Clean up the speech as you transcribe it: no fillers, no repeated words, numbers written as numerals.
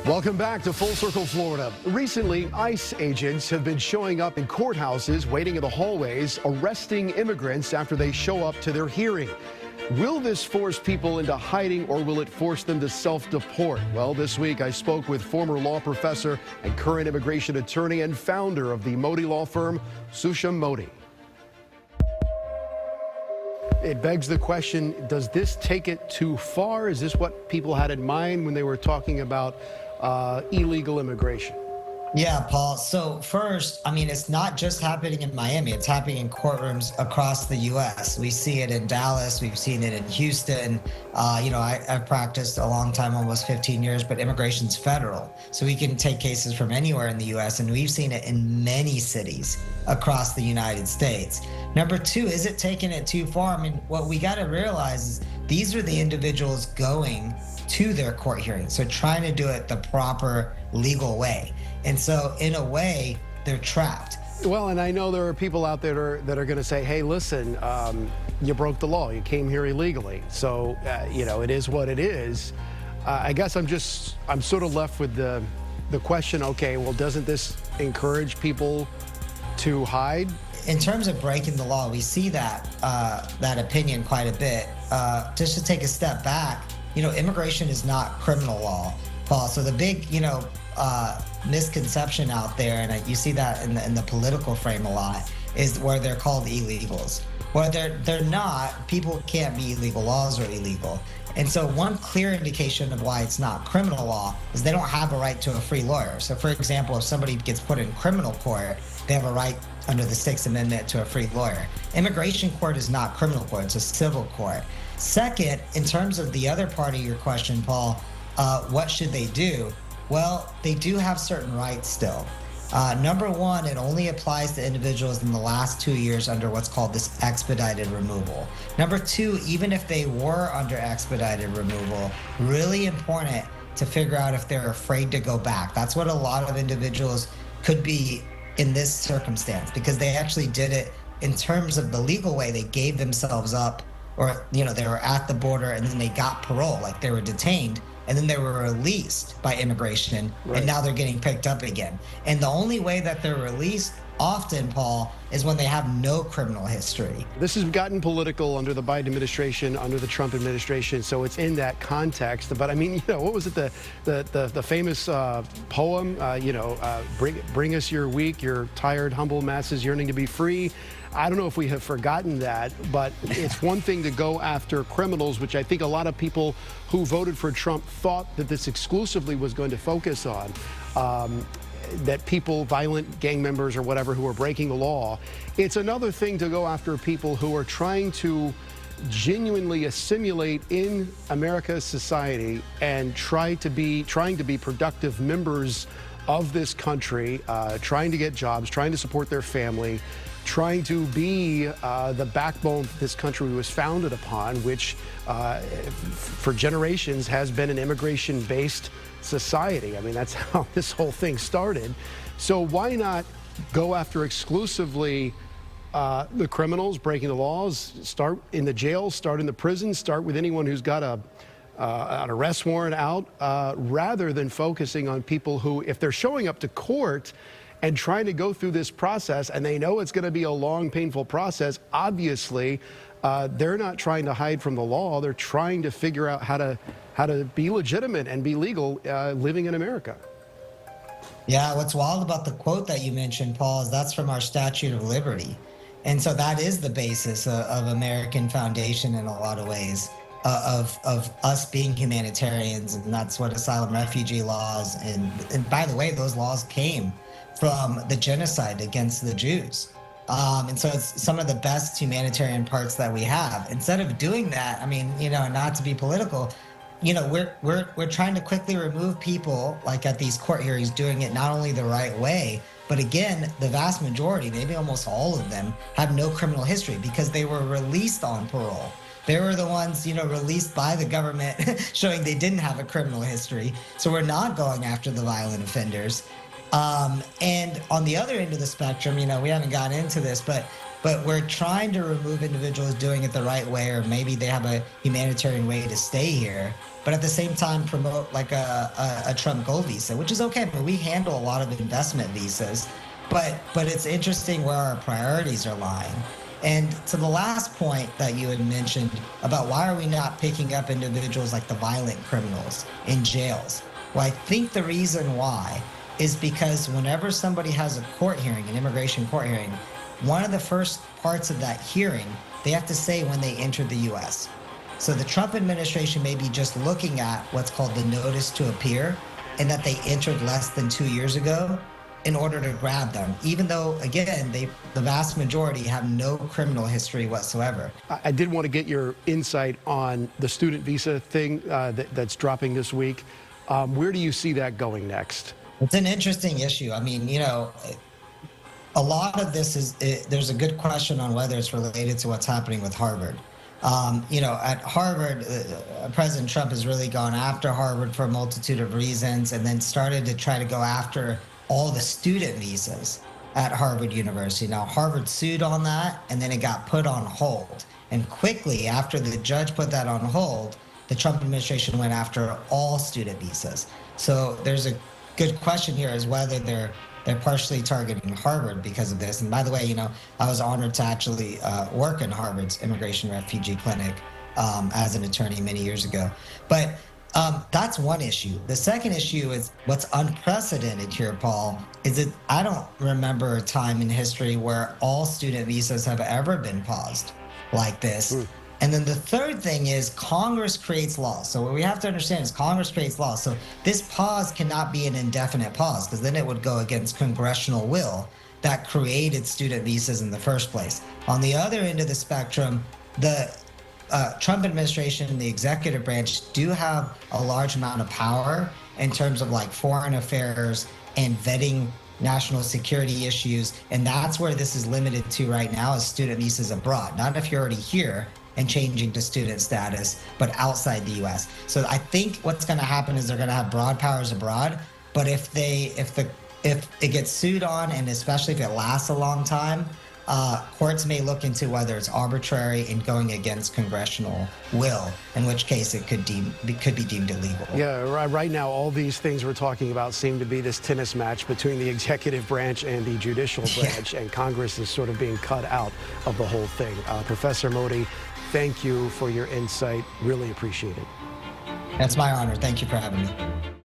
Welcome back to Full Circle, Florida. Recently, ICE agents have been showing up in courthouses, waiting in the hallways, arresting immigrants after they show up to their hearing. Will this force people into hiding, or will it force them to self-deport? Well, this week I spoke with former law professor and current immigration attorney and founder of the Modi law firm, Susham M. It begs the question, does this take it too far? Is this what people had in mind when they were talking about illegal immigration? Yeah, Paul. So first, I mean, it's not just happening in Miami. It's happening in courtrooms across the U.S. We see it in Dallas. We've seen it in Houston. I've practiced a long time, almost 15 years, but immigration's federal. So we can take cases from anywhere in the U.S., and we've seen it in many cities across the United States. Number two, is it taking it too far? I mean, what we got to realize is these are the individuals going to their court hearings. So trying to do it the proper legal way. And so in a way, they're trapped. Well, and I know there are people out there that are going to say, hey, listen, you broke the law. You came here illegally. So, it is what it is. I guess I'm sort of left with the question, okay, well, doesn't this encourage people to hide? In terms of breaking the law, we see that opinion quite a bit. Just to take a step back, immigration is not criminal law, Paul. So the big, misconception out there, and you see that in the political frame a lot, is where they're called illegals. Well, they're not. People can't be illegal. Laws are illegal. And so one clear indication of why it's not criminal law is they don't have a right to a free lawyer. So for example, if somebody gets put in criminal court, they have a right under the Sixth Amendment to a free lawyer. Immigration court is not criminal court, it's a civil court. Second, in terms of the other part of your question, Paul, what should they do? Well, they do have certain rights still. Number one, it only applies to individuals in the last 2 years under what's called this expedited removal. Number two, even if they were under expedited removal, really important to figure out if they're afraid to go back. That's what a lot of individuals could be in this circumstance, because they actually did it in terms of the legal way. They gave themselves up, or they were at the border and then they got parole, like they were detained, and then they were released by immigration, right. And now they're getting picked up again. And the only way that they're released often, Paul, is when they have no criminal history. This has gotten political under the Biden administration, under the Trump administration, so it's in that context. But I mean, what was it, the famous poem, bring us your weak, your tired, humble masses yearning to be free. I don't know if we have forgotten that, but it's one thing to go after criminals, which I think a lot of people who voted for Trump thought that this exclusively was going to focus on. That people, violent gang members or whatever, who are breaking the law. It's another thing to go after people who are trying to genuinely assimilate in America's society and trying to be productive members of this country, trying to get jobs, trying to support their family, trying to be the backbone this country was founded upon, which for generations has been an immigration-based society. I mean, that's how this whole thing started. So why not go after exclusively the criminals breaking the laws, start in the jails, start in the prisons, start with anyone who's got an arrest warrant out, rather than focusing on people who, if they're showing up to court and trying to go through this process, and they know it's going to be a long, painful process, obviously, they're not trying to hide from the law. They're trying to figure out how to be legitimate and be legal living in America. Yeah, what's wild about the quote that you mentioned, Paul, is that's from our Statute of Liberty. And so that is the basis of American foundation in a lot of ways, of us being humanitarians. And that's what asylum refugee laws, and by the way, those laws came from the genocide against the Jews. And so it's some of the best humanitarian parts that we have. Instead of doing that, I mean, not to be political, we're trying to quickly remove people, like at these court hearings, doing it not only the right way, but again, the vast majority, maybe almost all of them, have no criminal history because they were released on parole. They were the ones, released by the government showing they didn't have a criminal history. So we're not going after the violent offenders. And on the other end of the spectrum, we haven't gotten into this, but but we're trying to remove individuals doing it the right way, or maybe they have a humanitarian way to stay here, but at the same time promote like a Trump Gold visa, which is okay. But we handle a lot of investment visas, but it's interesting where our priorities are lying. And to the last point that you had mentioned about why are we not picking up individuals like the violent criminals in jails? Well, I think the reason why is because whenever somebody has a court hearing, an immigration court hearing, one of the first parts of that hearing, they have to say when they entered the U.S. So the Trump administration may be just looking at what's called the notice to appear, and that they entered less than 2 years ago in order to grab them, even though, again, the vast majority have no criminal history whatsoever. I did want to get your insight on the student visa thing that's dropping this week. Where do you see that going next? It's an interesting issue. I mean, a lot of this is, there's a good question on whether it's related to what's happening with Harvard. At Harvard, President Trump has really gone after Harvard for a multitude of reasons, and then started to try to go after all the student visas at Harvard University. Now, Harvard sued on that, and then it got put on hold. And quickly after the judge put that on hold, the Trump administration went after all student visas. So there's a good question here is whether they're partially targeting Harvard because of this. And by the way, I was honored to actually work in Harvard's Immigration Refugee Clinic as an attorney many years ago. But that's one issue. The second issue is what's unprecedented here, Paul, is that I don't remember a time in history where all student visas have ever been paused like this. And then the third thing is Congress creates laws. So what we have to understand is Congress creates laws. So this pause cannot be an indefinite pause, because then it would go against congressional will that created student visas in the first place. On the other end of the spectrum, the Trump administration and the executive branch do have a large amount of power in terms of like foreign affairs and vetting national security issues. And that's where this is limited to right now, is student visas abroad. Not if you're already here and changing to student status, but outside the U.S. So I think what's going to happen is they're going to have broad powers abroad. But if it gets sued on, and especially if it lasts a long time, courts may look into whether it's arbitrary and going against congressional will, in which case it could be deemed illegal. Yeah, right now all these things we're talking about seem to be this tennis match between the executive branch and the judicial branch, and Congress is sort of being cut out of the whole thing. Professor Modi, thank you for your insight. Really appreciate it. That's my honor. Thank you for having me.